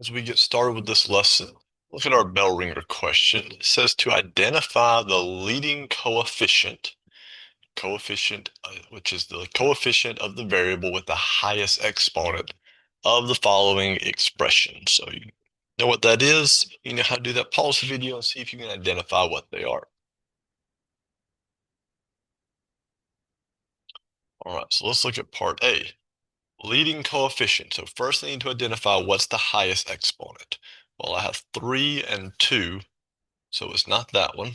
As we get started with this lesson, look at our bell ringer question. It says to identify the leading coefficient, which is the coefficient of the variable with the highest exponent of the following expression. So you know what that is. You know how to do that. Pause the video and see if you can identify what they are. All right, so let's look at part A. Leading coefficient. So first I need to identify what's the highest exponent. Well, I have 3 and 2, so it's not that one.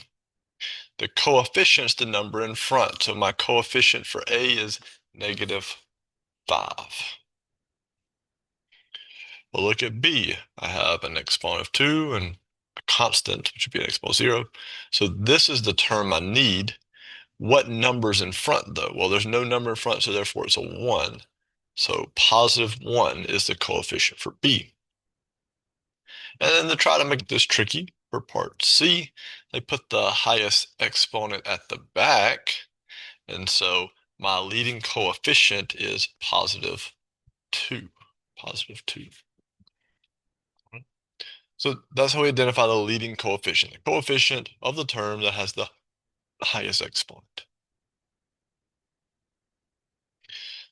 The coefficient's the number in front, so my coefficient for A is -5. Well, look at B. I have an exponent of 2 and a constant, which would be an exponent of 0. So this is the term I need. What number's in front, though? Well, there's no number in front, so therefore it's a 1. So +1 is the coefficient for B. And then to try to make this tricky for part C, they put the highest exponent at the back. And so my leading coefficient is +2. +2. So that's how we identify the leading coefficient, the coefficient of the term that has the highest exponent.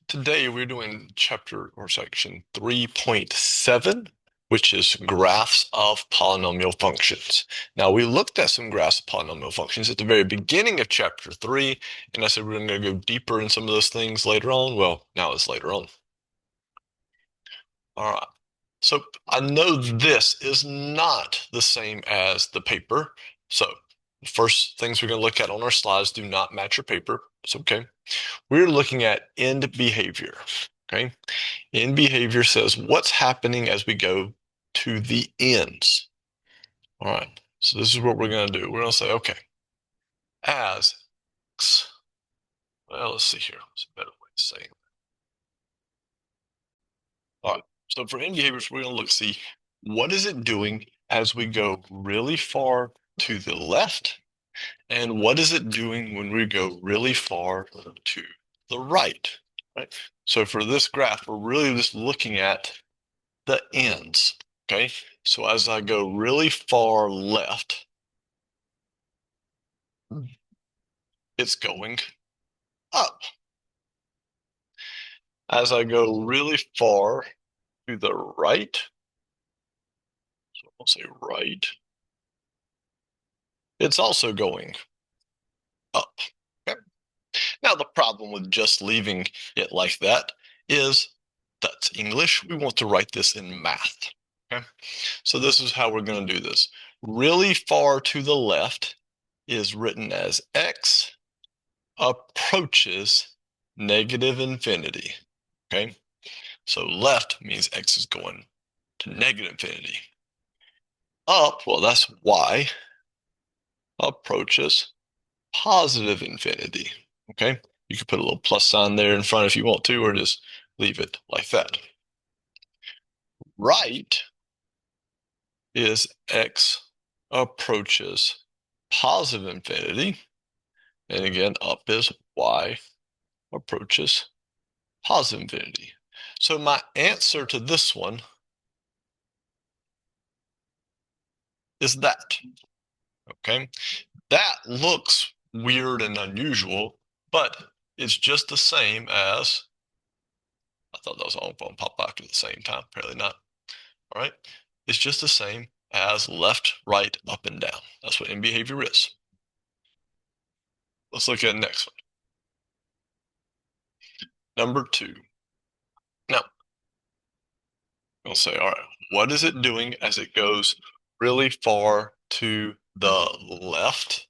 Today we're doing chapter or section 3.7, which is graphs of polynomial functions. Now we looked at some graphs of polynomial functions at the very beginning of chapter 3, and I said we're going to go deeper in some of those things later on. Well, now it's later on. All right. So I know this is not the same as the paper. So the first things we're going to look at on our slides do not match your paper. It's okay. We're looking at end behavior. Okay. End behavior says what's happening as we go to the ends. All right. So this is what we're going to do. We're going to say, okay, as x, well, let's see here. What's a better way to say it? All right. So for end behaviors, we're going to see what is it doing as we go really far to the left, and what is it doing when we go really far to the right, right? So for this graph, we're really just looking at the ends, okay? So as I go really far left, it's going up. As I go really far to the right, so I'll say right, it's also going up. Okay? Now, the problem with just leaving it like that is that's English. We want to write this in math. Okay? So this is how we're going to do this. Really far to the left is written as x approaches -infinity. Okay? So left means x is going to -infinity. Up, well, that's y approaches +infinity. Okay? You can put a little plus sign there in front if you want to, or just leave it like that. Right is x approaches +infinity. And again, up is y approaches +infinity. So my answer to this one is that. Okay? That looks weird and unusual, but it's just the same as, I thought that was all phone pop back at the same time. Apparently not. All right. It's just the same as left, right, up, and down. That's what end behavior is. Let's look at the next one. Number 2. Now, I'll say, all right, what is it doing as it goes really far to the left?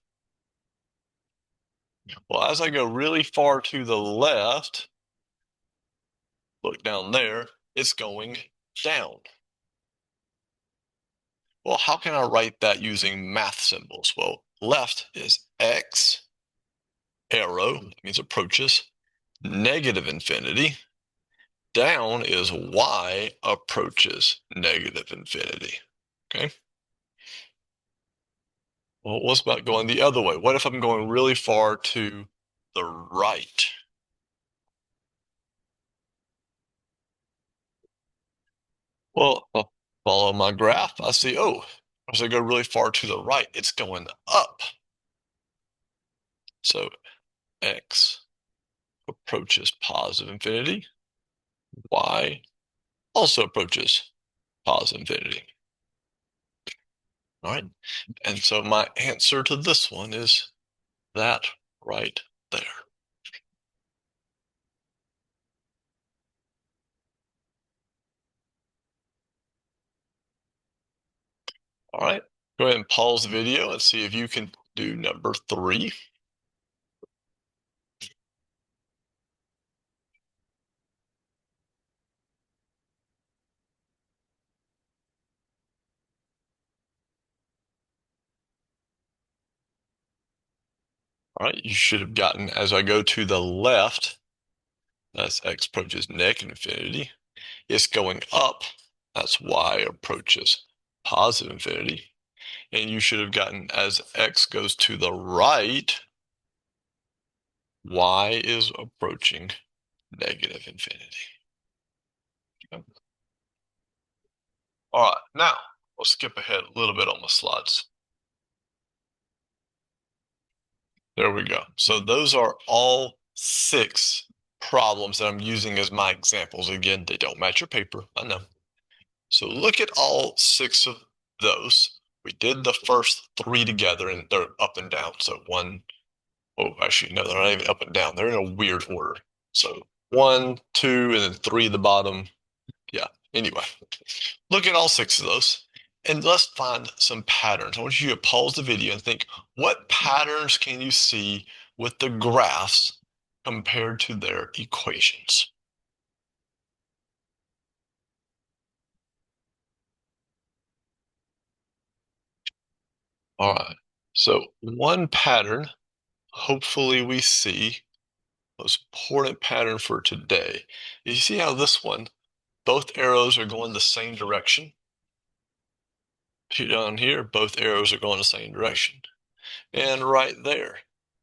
Well, as I go really far to the left, look down there, it's going down. Well, how can I write that using math symbols? Well, left is x, arrow, means approaches, -infinity. Down is y approaches -infinity. Okay. Well, what's about going the other way? What if I'm going really far to the right? Well, Follow my graph, I see, oh, as I go really far to the right, it's going up. So x approaches positive infinity, y also approaches positive infinity. All right, and so my answer to this one is that right there. All right, go ahead and pause the video and see if you can do number 3. All right, you should have gotten, as I go to the left, that's x approaches negative infinity. It's going up, that's y approaches positive infinity. And you should have gotten, as x goes to the right, y is approaching negative infinity. Okay. All right, now we'll skip ahead a little bit on the slides. There we go. So those are all 6 problems that I'm using as my examples. Again, they don't match your paper, I know. So look at all 6 of those. We did the first 3 together and they're up and down. So actually, no, they're not even up and down. They're in a weird order. So 1, 2, and then 3 at the bottom. Yeah, anyway, look at all 6 of those and let's find some patterns. I want you to pause the video and think, what patterns can you see with the graphs compared to their equations? All right, so one pattern, hopefully we see, most important pattern for today. You see how this one, both arrows are going the same direction? Down here, both arrows are going the same direction. And right there,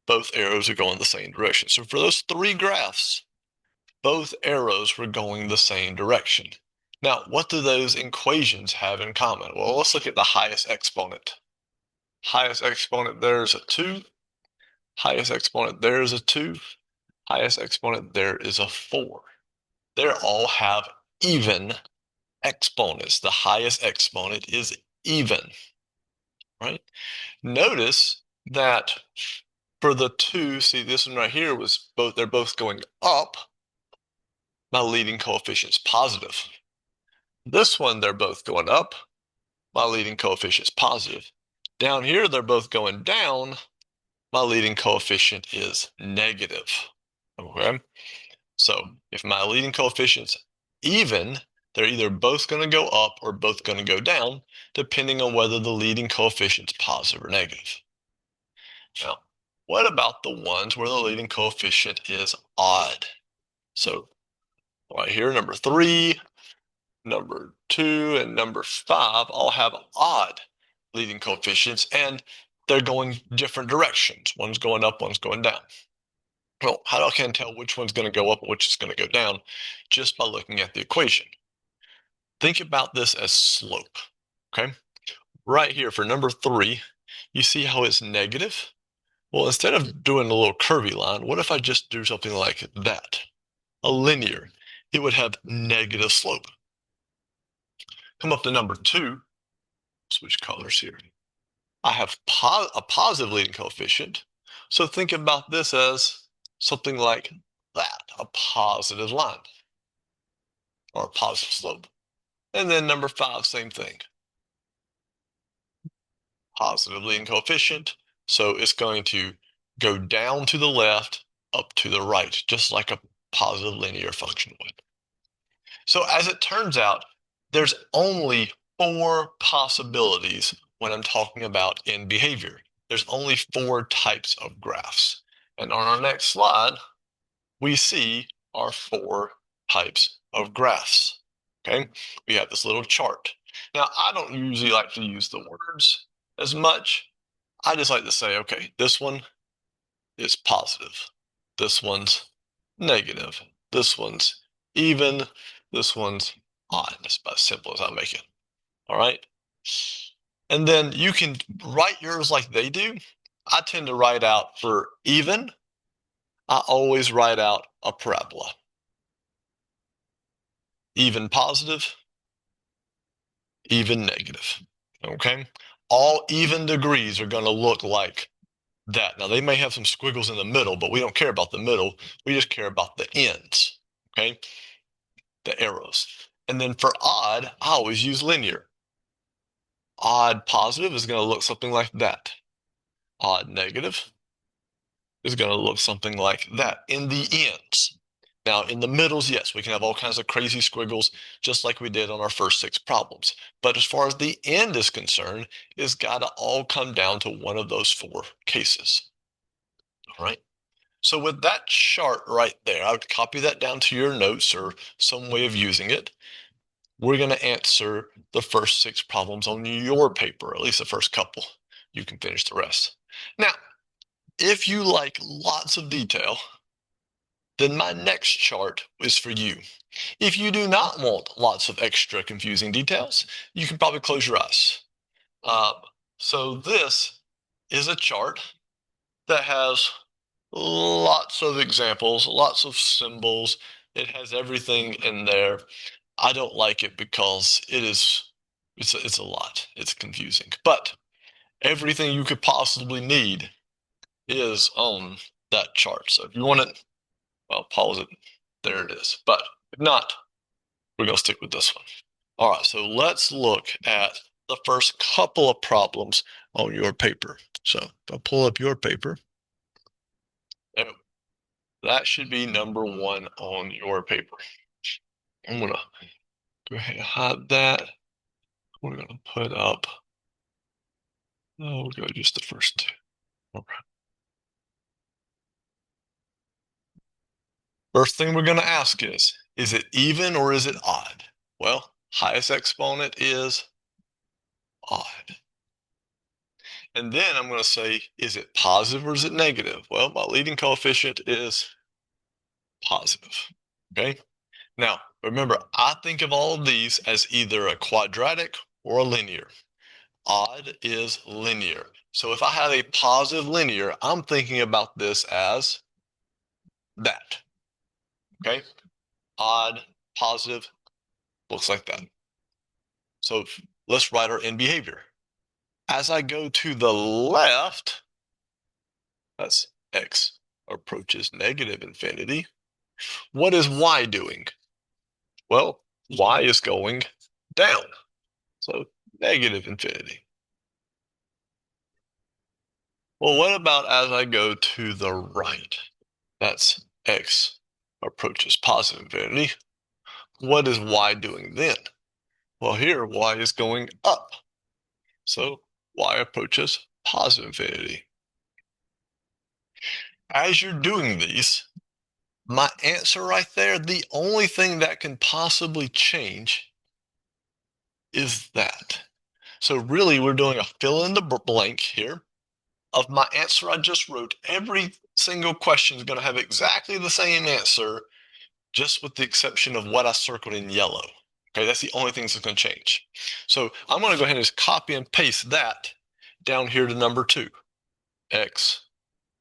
both arrows are going the same direction. So for those 3 graphs, both arrows were going the same direction. Now, what do those equations have in common? Well, let's look at the highest exponent. Highest exponent there is a 2. Highest exponent there is a 2. Highest exponent there is a 4. They all have even exponents. The highest exponent is even, right? Notice that for the 2, see this one right here was they're both going up. My leading coefficient's positive. This one, they're both going up. My leading coefficient's positive. Down here, they're both going down. My leading coefficient is negative. Okay? So if my leading coefficient's even, they're either both going to go up or both going to go down, depending on whether the leading coefficient's positive or negative. Now, what about the ones where the leading coefficient is odd? So right here, number 3, number 2, and number 5 all have odd leading coefficients, and they're going different directions. One's going up, one's going down. Well, how can I tell which one's going to go up and which is going to go down? Just by looking at the equation. Think about this as slope, okay? Right here for number 3, you see how it's negative? Well, instead of doing a little curvy line, what if I just do something like that? A linear. It would have negative slope. Come up to number 2, switch colors here. I have a positive leading coefficient. So think about this as something like that, a positive line or a positive slope. And then number 5, same thing. Positive leading coefficient. So it's going to go down to the left, up to the right, just like a positive linear function would. So as it turns out, there's only 4 possibilities when I'm talking about in behavior. There's only 4 types of graphs. And on our next slide, we see our 4 types of graphs. Okay, we have this little chart. Now, I don't usually like to use the words as much. I just like to say, okay, this one is positive. This one's negative. This one's even. This one's odd. That's about as simple as I make it. All right. And then you can write yours like they do. I tend to write out for even. I always write out a parabola. Even positive, even negative. Okay. All even degrees are going to look like that. Now, they may have some squiggles in the middle, but we don't care about the middle. We just care about the ends. Okay. The arrows. And then for odd, I always use linear. Odd positive is going to look something like that. Odd negative is going to look something like that in the ends. Now, in the middles, yes, we can have all kinds of crazy squiggles, just like we did on our first 6 problems. But as far as the end is concerned, it's got to all come down to one of those 4 cases. All right. So with that chart right there, I would copy that down to your notes or some way of using it. We're going to answer the first 6 problems on your paper, at least the first couple. You can finish the rest. Now, if you like lots of detail, then my next chart is for you. If you do not want lots of extra confusing details, you can probably close your eyes. Um, so this is a chart that has lots of examples, lots of symbols. It has everything in there. I don't like it because it's a lot. It's confusing. But everything you could possibly need is on that chart. So if you want it, well, pause it. There it is. But if not, we're going to stick with this one. All right, so let's look at the first couple of problems on your paper. So if I pull up your paper, that should be number 1 on your paper. I'm going to go ahead and hide that. We're going to put up, we'll go just the first 2. All right. First thing we're going to ask is it even or is it odd? Well, highest exponent is odd. And then I'm going to say, is it positive or is it negative? Well, my leading coefficient is positive. Okay. Now, remember, I think of all of these as either a quadratic or a linear. Odd is linear. So if I have a positive linear, I'm thinking about this as that. Okay. Odd, positive, looks like that. So let's write our end behavior. As I go to the left, that's x approaches negative infinity. What is y doing? Well, y is going down. So negative infinity. Well, what about as I go to the right? That's x approaches positive infinity. What is y doing then? Well, here y is going up. So y approaches positive infinity. As you're doing these, my answer right there, the only thing that can possibly change is that. So really, we're doing a fill in the blank here of my answer I just wrote. Every single question is going to have exactly the same answer, just with the exception of what I circled in yellow. Okay, that's the only thing that's going to change. So I'm going to go ahead and just copy and paste that down here to number 2. X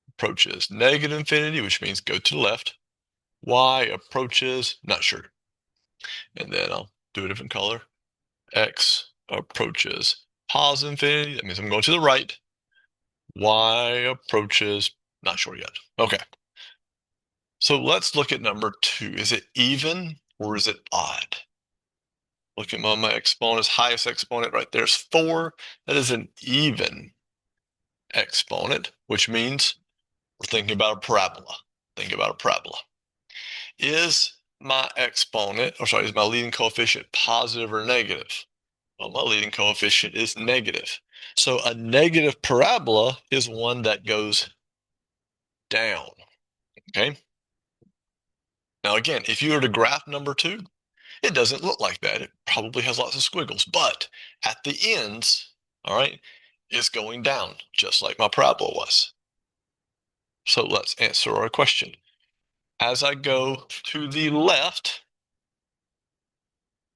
approaches negative infinity, which means go to the left. Y approaches, not sure. And then I'll do a different color. X approaches positive infinity. That means I'm going to the right. Y approaches, not sure yet. Okay. So let's look at number 2. Is it even or is it odd? Look at my exponent's highest exponent right there is 4. That is an even exponent, which means we're thinking about a parabola. Think about a parabola. Is my exponent, or sorry, is my leading coefficient positive or negative? Well, my leading coefficient is negative. So a negative parabola is one that goes down. Okay. Now, again, if you were to graph number 2, it doesn't look like that. It probably has lots of squiggles, but at the ends, all right, it's going down, just like my parabola was. So let's answer our question. As I go to the left,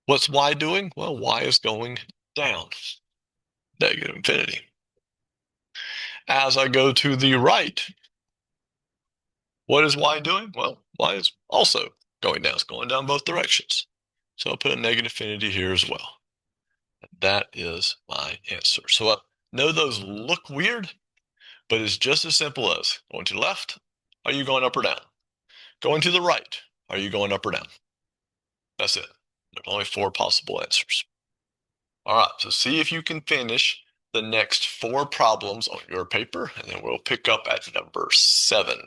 what's y doing? Well, y is going down, negative infinity. As I go to the right, what is y doing? Well, y is also going down. It's going down both directions. So I'll put a negative infinity here as well. That is my answer. So I know those look weird, but it's just as simple as going to the left, are you going up or down? Going to the right, are you going up or down? That's it. There's only 4 possible answers. All right, so see if you can finish the next 4 problems on your paper, and then we'll pick up at number 7.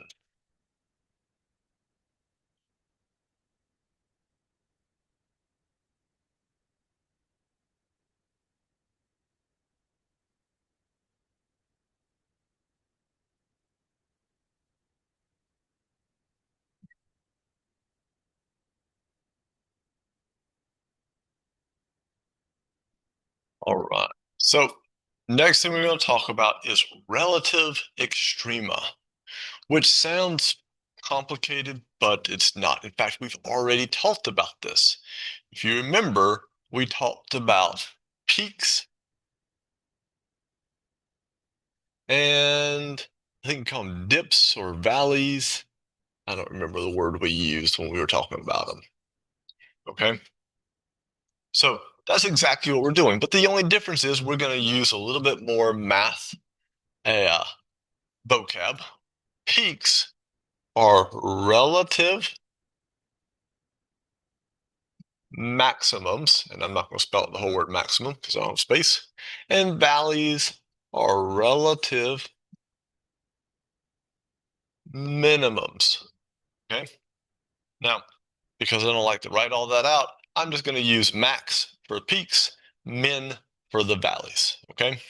All right. So next thing we're going to talk about is relative extrema, which sounds complicated, but it's not. In fact, we've already talked about this. If you remember, we talked about peaks and I think you call them dips or valleys. I don't remember the word we used when we were talking about them. Okay. So that's exactly what we're doing. But the only difference is we're going to use a little bit more math vocab. Peaks are relative maximums, and I'm not going to spell out the whole word maximum because I don't have space, and valleys are relative minimums. Okay. Now, because I don't like to write all that out, I'm just going to use max for peaks, min for the valleys. Okay.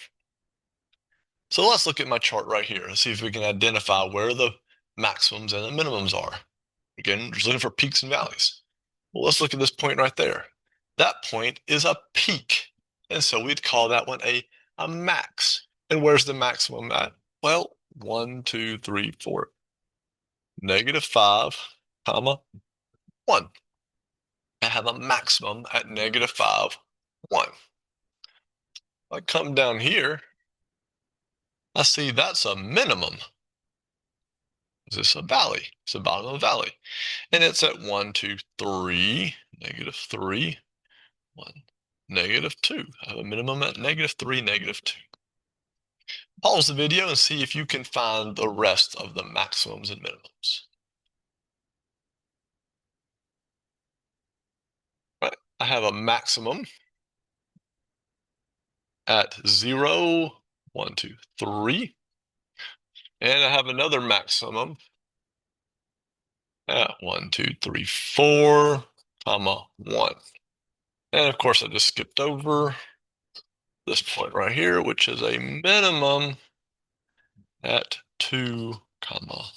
So let's look at my chart right here and see if we can identify where the maximums and the minimums are. Again, just looking for peaks and valleys. Well, let's look at this point right there. That point is a peak. And so we'd call that one a max. And where's the maximum at? Well, 1, 2, 3, 4. -5, comma, 1. I have a maximum at -5, 1. I come down here, I see that's a minimum. Is this a valley? It's the bottom of a valley. And it's at 1, 2, 3, -3, 1, -2. I have a minimum at -3, -2. Pause the video and see if you can find the rest of the maximums and minimums. Right. I have a maximum at 0, 1, 2, 3. And I have another maximum at 1, 2, 3, 4, comma, 1. And of course, I just skipped over this point right here, which is a minimum at 2, comma,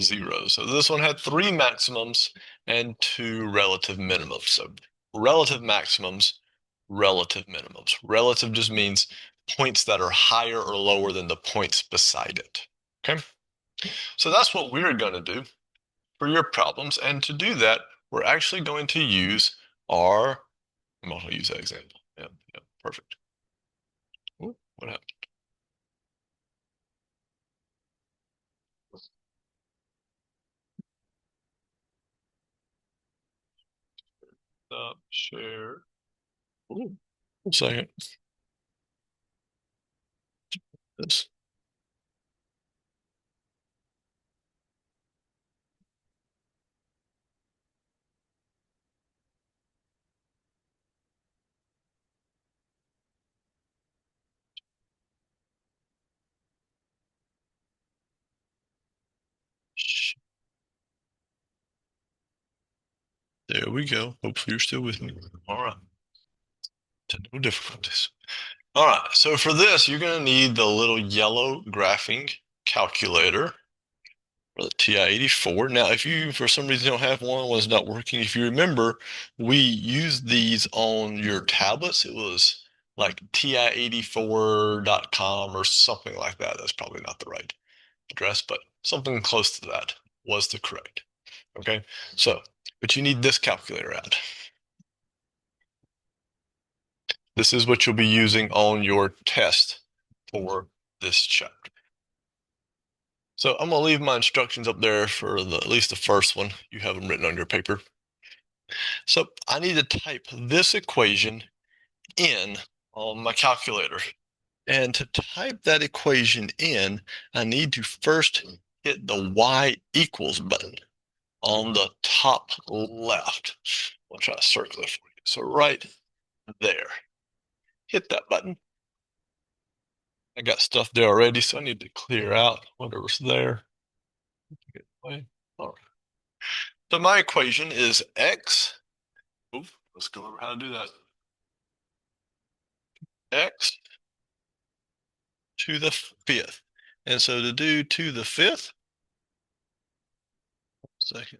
0. So this one had 3 maximums and 2 relative minimums. So relative maximums, relative minimums. Relative just means points that are higher or lower than the points beside it. Okay? So that's what we're going to do for your problems. And to do that, we're actually going to use our, I'm going to use that example. Yeah, perfect. Ooh, what happened? Stop, share. Ooh, 1 second. This. There we go. Hopefully you're still with me. All right. Technical difficulties. All right. So for this, you're going to need the little yellow graphing calculator for the TI-84. Now, if you, for some reason, don't have one, one's not working, if you remember, we used these on your tablets. It was like ti84.com or something like that. That's probably not the right address, but something close to that was the correct. Okay. So, but you need this calculator out. This is what you'll be using on your test for this chapter. So I'm going to leave my instructions up there for at least the first one. You have them written on your paper. So I need to type this equation in on my calculator. And to type that equation in, I need to first hit the y equals button on the top left. I'll try to circle it for you. So right there, hit that button. I got stuff there already, so I need to clear out whatever's there. All right. So my equation is x. Oops, let's go over how to do that. X to the fifth. And so to do to the fifth, second,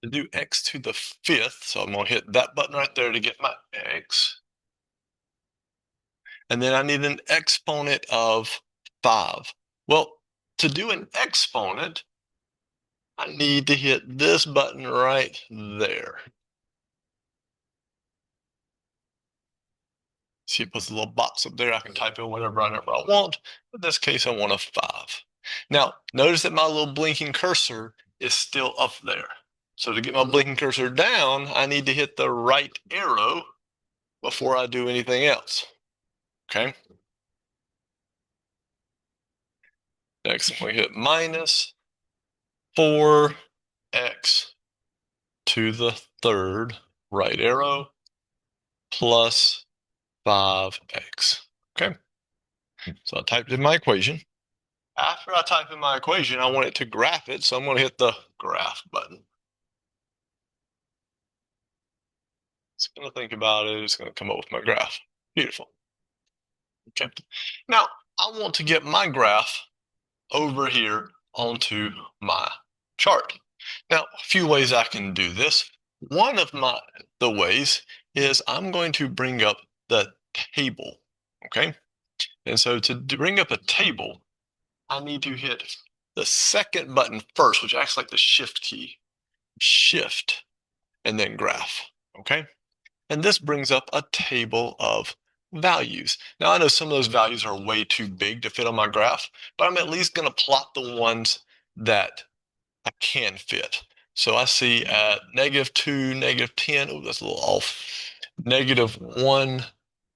to do x to the fifth, so I'm going to hit that button right there to get my x. And then I need an exponent of 5. Well, to do an exponent, I need to hit this button right there. See, it puts a little box up there. I can type in whatever number I want. In this case, I want a 5. Now, notice that my little blinking cursor is still up there. So to get my blinking cursor down, I need to hit the right arrow before I do anything else. Okay? Next, we hit minus 4x to the third, right arrow, plus 5x. Okay? So I typed in my equation. After I type in my equation, I want it to graph it, so I'm going to hit the graph button. It's going to think about it. It's going to come up with my graph. Beautiful. Okay. Now, I want to get my graph over here onto my chart. Now, a few ways I can do this. One of the ways is I'm going to bring up the table. Okay. And so to bring up a table, I need to hit the second button first, which acts like the shift key. Shift and then graph. Okay. And this brings up a table of values. Now, I know some of those values are way too big to fit on my graph, but I'm at least going to plot the ones that I can fit. So I see at -2, -10, oh, that's a little off. -1,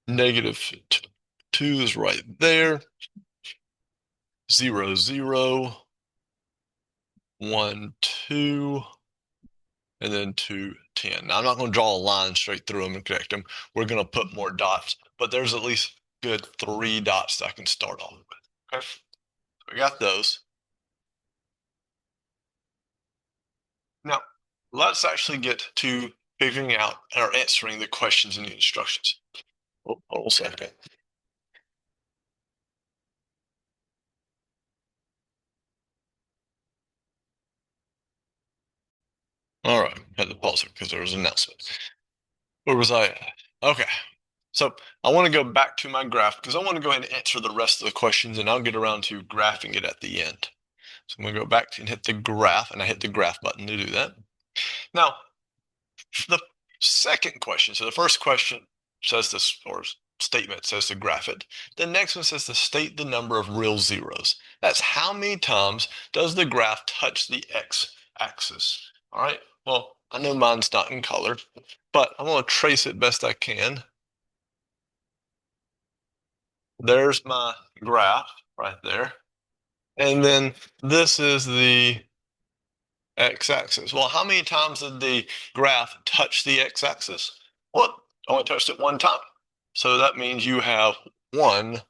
-2 is right there. 0, 0, 1, 2, and then 2, 10. Now, I'm not going to draw a line straight through them and connect them. We're going to put more dots, but there's at least good 3 dots that I can start off with. Okay, so we got those. Now, let's actually get to figuring out or answering the questions in the instructions. Oh, hold on a second. All right, had to pause it because there was an announcement. Where was I at? Okay, so I want to go back to my graph because I want to go ahead and answer the rest of the questions, and I'll get around to graphing it at the end. So I'm going to go back and hit the graph, and I hit the graph button to do that. Now, the second question, so the first question says this, or statement says to graph it. The next one says to state the number of real zeros. That's how many times does the graph touch the x-axis. All right, well, I know mine's not in color, but I'm going to trace it best I can. There's my graph right there. And then this is the x-axis. Well, how many times did the graph touch the x-axis? Well, it only touched it one time. So that means you have one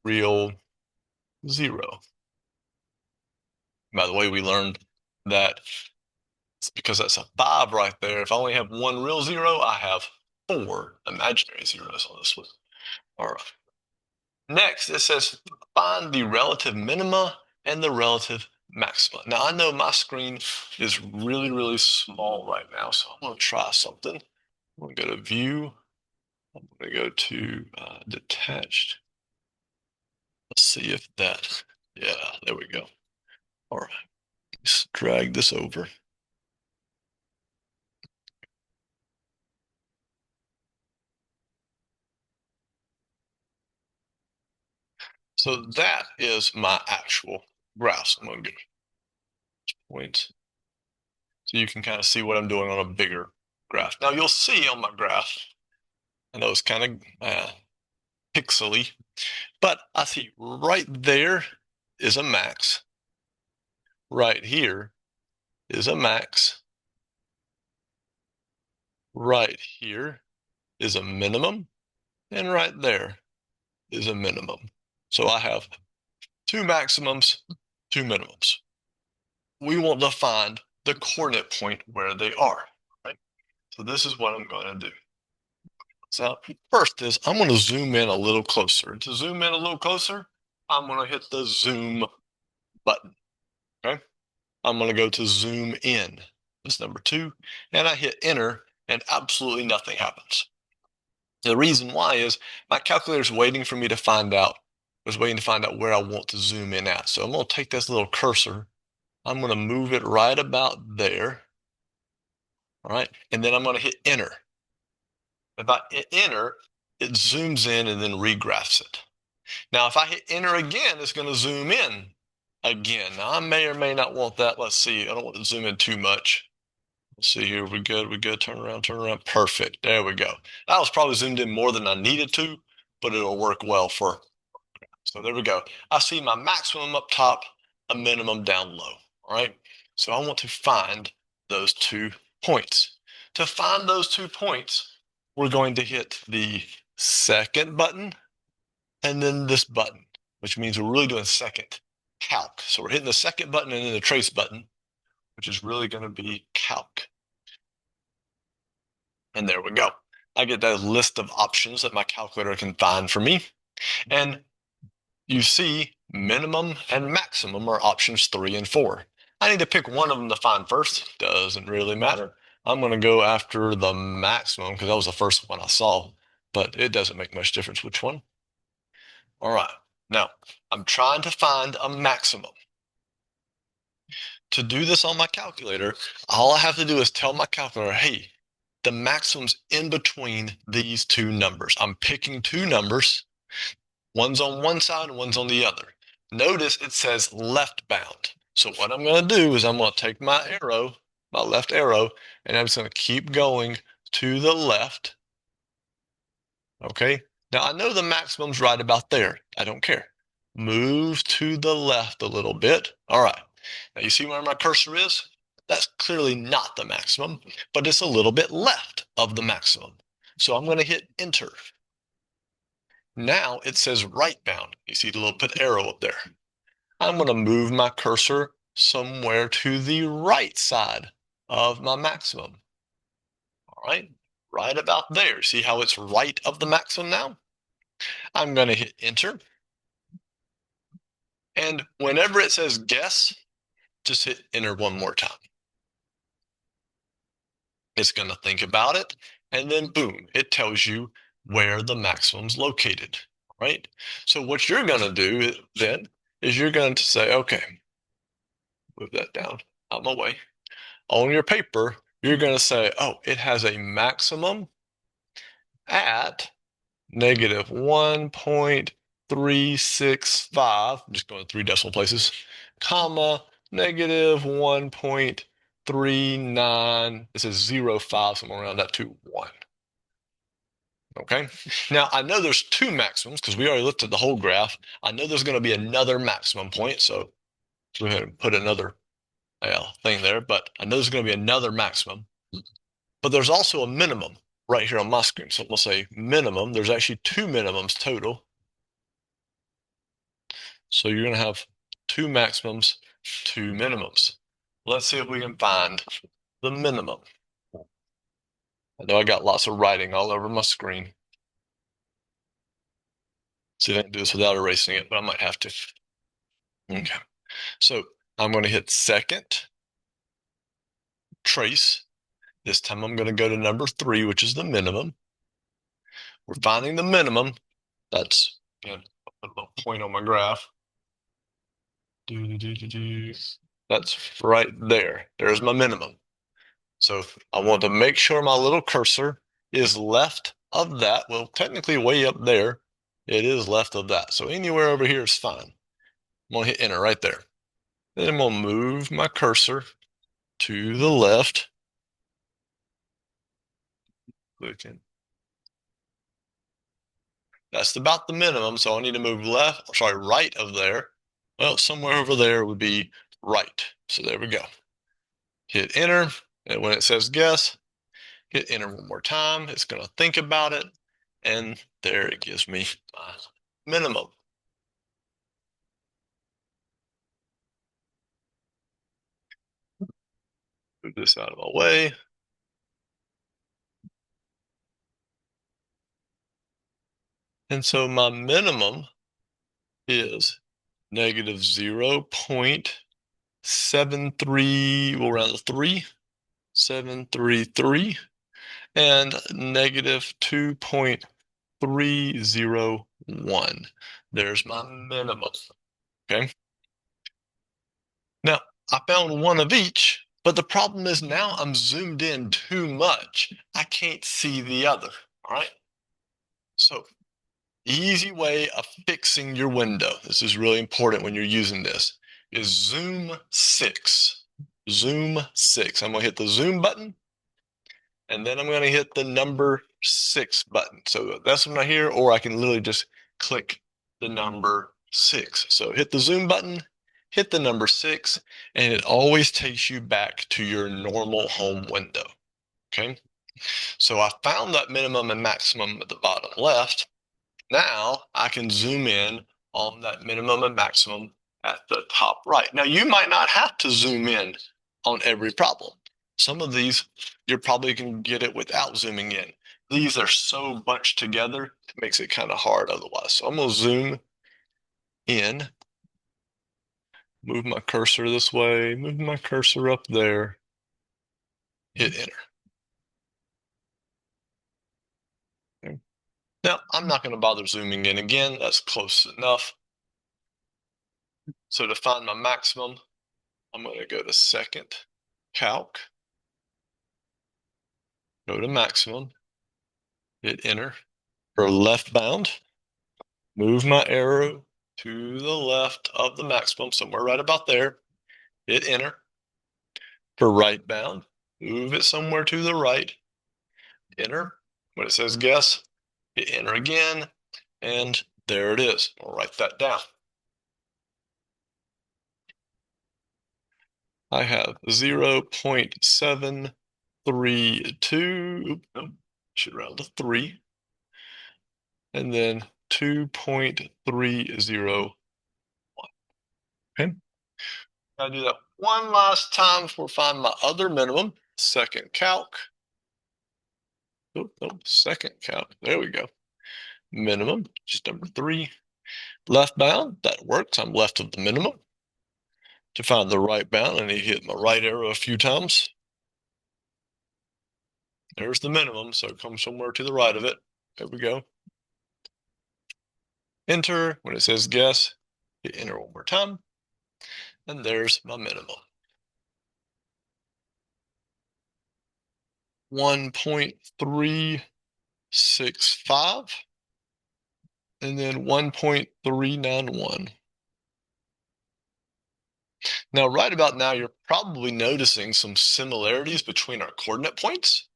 real zero. By the way, we learned that it's because that's a 5 right there. If I only have one real zero, I have 4 imaginary zeros on this one. All right. Next, it says find the relative minima and the relative maxima. Now, I know my screen is really, really small right now, so I'm going to try something. I'm going to go to View. I'm going to go to Detached. Let's see if that, yeah, there we go. All right, let's drag this over. So that is my actual graph. So I'm going to get points so you can kind of see what I'm doing on a bigger graph. Now you'll see on my graph, I know it's kind of pixely, but I see right there is a max. Right here is a max. Right here is a minimum. And right there is a minimum. So I have two maximums, two minimums. We want to find the coordinate point where they are, right? So this is what I'm going to do. So first is I'm going to zoom in a little closer. To zoom in a little closer, I'm going to hit the zoom button, okay? I'm going to go to zoom in. That's number 2. And I hit enter and absolutely nothing happens. The reason why is my calculator is waiting for me to find out, was waiting to find out where I want to zoom in at. So I'm going to take this little cursor, I'm going to move it right about there. All right. And then I'm going to hit enter. If I hit enter, it zooms in and then regraphs it. Now, if I hit enter again, it's going to zoom in again. Now, I may or may not want that. Let's see. I don't want to zoom in too much. Let's see here. We're good. We're good. Turn around. Turn around. Perfect. There we go. I was probably zoomed in more than I needed to, but it'll work well for. So there we go. I see my maximum up top, a minimum down low. All right. So I want to find those 2 points. To find those 2 points, we're going to hit the second button and then this button, which means we're really doing second calc. So we're hitting the second button and then the trace button, which is really going to be calc. And there we go. I get that list of options that my calculator can find for me. And you see minimum and maximum are options 3 and 4. I need to pick one of them to find first. Doesn't really matter. I'm going to go after the maximum because that was the first one I saw, but it doesn't make much difference which one. All right. Now, I'm trying to find a maximum. To do this on my calculator, all I have to do is tell my calculator, hey, the maximum's in between these 2 numbers. I'm picking 2 numbers. One's on one side and one's on the other. Notice it says left bound. So what I'm going to do is I'm going to take my arrow, my left arrow, and I'm just going to keep going to the left. Okay. Now I know the maximum's right about there. I don't care. Move to the left a little bit. All right. Now you see where my cursor is? That's clearly not the maximum, but it's a little bit left of the maximum. So I'm going to hit enter. Now it says right bound. You see the little put arrow up there. I'm going to move my cursor somewhere to the right side of my maximum. All right about there. See how it's right of the maximum now? I'm going to hit enter. And whenever it says guess, just hit enter one more time. It's going to think about it, and then boom, it tells you where the maximum's located, right? So what you're going to do then is you're going to say, okay, move that down out my way. On your paper, you're going to say, oh, it has a maximum at negative 1.365, I'm just going 3 decimal places, comma, negative 1.39, it says 0.5, somewhere around that to 1. Okay, now I know there's 2 maximums because we already looked at the whole graph. I know there's going to be another maximum point, so go ahead and put another thing there, but I know there's going to be another maximum. But there's also a minimum right here on my screen. So we'll say minimum. There's actually 2 minimums total. So you're going to have 2 maximums, 2 minimums. Let's see if we can find the minimum. I know I got lots of writing all over my screen. See if I can do this without erasing it, but I might have to. Okay. So I'm going to hit second, trace. This time I'm going to go to number 3, which is the minimum. We're finding the minimum. That's, again, I'll put a little point on my graph. That's right there. There's my minimum. So I want to make sure my little cursor is left of that. Well, technically way up there. It is left of that. So anywhere over here is fine. I'm going to hit enter right there. Then I'm going to move my cursor to the left. Click in. That's about the minimum, so I need to move right of there. Well, somewhere over there would be right. So there we go. Hit enter, and when it says guess, hit enter one more time. It's going to think about it, and there it gives me my minimum. Move this out of my way. And so my minimum is negative 0.73, we'll round to 3, 733, and negative 2.301. There's my minimum, okay? Now, I found one of each, but the problem is now I'm zoomed in too much. I can't see the other, all right? So easy way of fixing your window, this is really important when you're using this, is zoom 6. Zoom 6. I'm going to hit the zoom button, and then I'm going to hit the number 6 button. So that's one right here, or I can literally just click the number 6. So hit the zoom button, hit the number 6, and it always takes you back to your normal home window. Okay. So I found that minimum and maximum at the bottom left. Now I can zoom in on that minimum and maximum at the top right. Now you might not have to zoom in on every problem. Some of these, you probably can get it without zooming in. These are so bunched together, it makes it kind of hard otherwise. So I'm going to zoom in, move my cursor this way, move my cursor up there, hit enter. Okay. Now, I'm not going to bother zooming in again. That's close enough. So to find my maximum, I'm going to go to second calc, go to maximum, hit enter. For left bound, move my arrow to the left of the maximum, somewhere right about there, hit enter. For right bound, move it somewhere to the right, enter. When it says guess, hit enter again, and there it is. I'll write that down. I have 0.732, no, should round to 3, and then 2.301. Okay. I'll do that one last time before I find my other minimum. Second calc. Oh, second calc. There we go. Minimum, just number 3. Left bound, that works. I'm left of the minimum. To find the right bound, I need to hit my right arrow a few times. There's the minimum, so it comes somewhere to the right of it. There we go. Enter. When it says guess, hit enter one more time. And there's my minimum. 1.365. And then 1.391. Now, right about now, you're probably noticing some similarities between our coordinate points.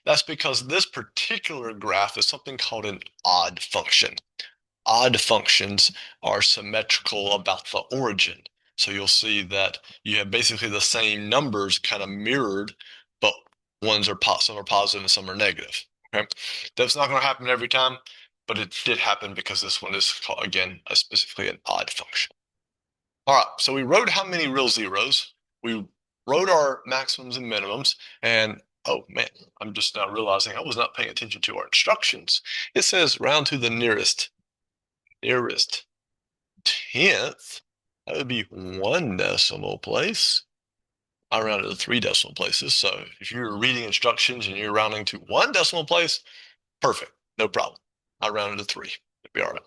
That's because this particular graph is something called an odd function. Odd functions are symmetrical about the origin. So you'll see that you have basically the same numbers kind of mirrored, but some are positive and some are negative. Okay, that's not going to happen every time, but it did happen because this one is called, again, specifically an odd function. All right, so we wrote how many real zeros. We wrote our maximums and minimums, and oh man, I'm just now realizing I was not paying attention to our instructions. It says round to the nearest tenth. That would be 1 decimal place. I rounded to 3 decimal places. So if you're reading instructions and you're rounding to 1 decimal place, perfect, no problem. I rounded to 3. It'd be all right.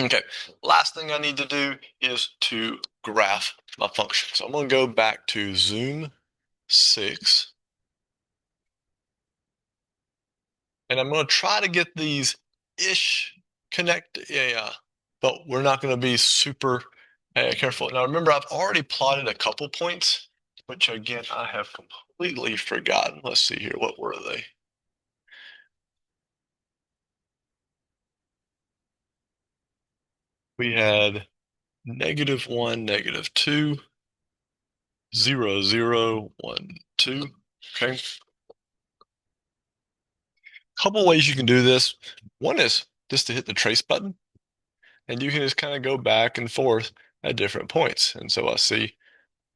Okay, last thing I need to do is to graph my function. So I'm going to go back to zoom 6. And I'm going to try to get these-ish connect, yeah. But we're not going to be super careful. Now, remember, I've already plotted a couple points, which again, I have completely forgotten. Let's see here. What were they? We had -1, -2, 0, 0, 1, 2. Okay. Couple ways you can do this. One is just to hit the trace button, and you can just kind of go back and forth at different points. And so I see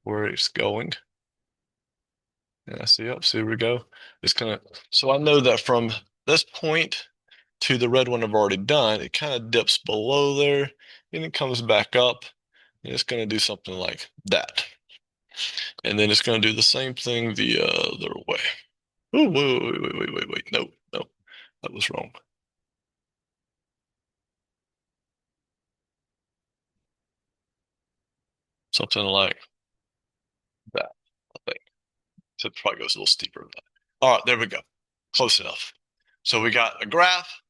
where it's going. And I see, oh, see, here we go. It's kind of, so I know that from this point to the red one I've already done, it kind of dips below there, and it comes back up, and it's going to do something like that. And then it's going to do the same thing the other way. Oh, wait. No, no, that was wrong. Something like that, I think. So it probably goes a little steeper than that. All right, there we go. Close enough. So we got a graph,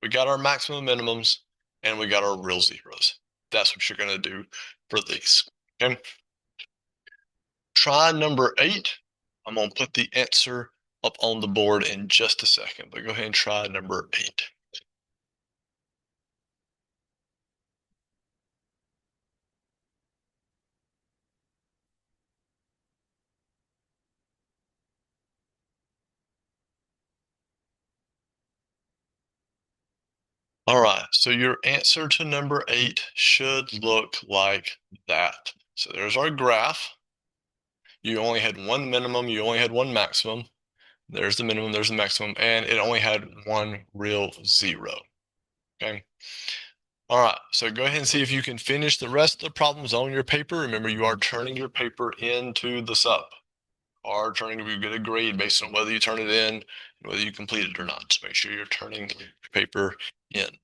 we got our maximum minimums, and we got our real zeros. That's what you're going to do for these. Okay. Try number 8. I'm going to put the answer up on the board in just a second, but go ahead and try number 8. All right, so your answer to number 8 should look like that. So there's our graph. You only had one minimum, you only had one maximum. There's the minimum, there's the maximum, and it only had one real zero. Okay. All right, so go ahead and see if you can finish the rest of the problems on your paper. Remember, you are turning your paper into the SUP. Are turning to get a grade based on whether you turn it in and whether you complete it or not. So make sure you're turning your paper in.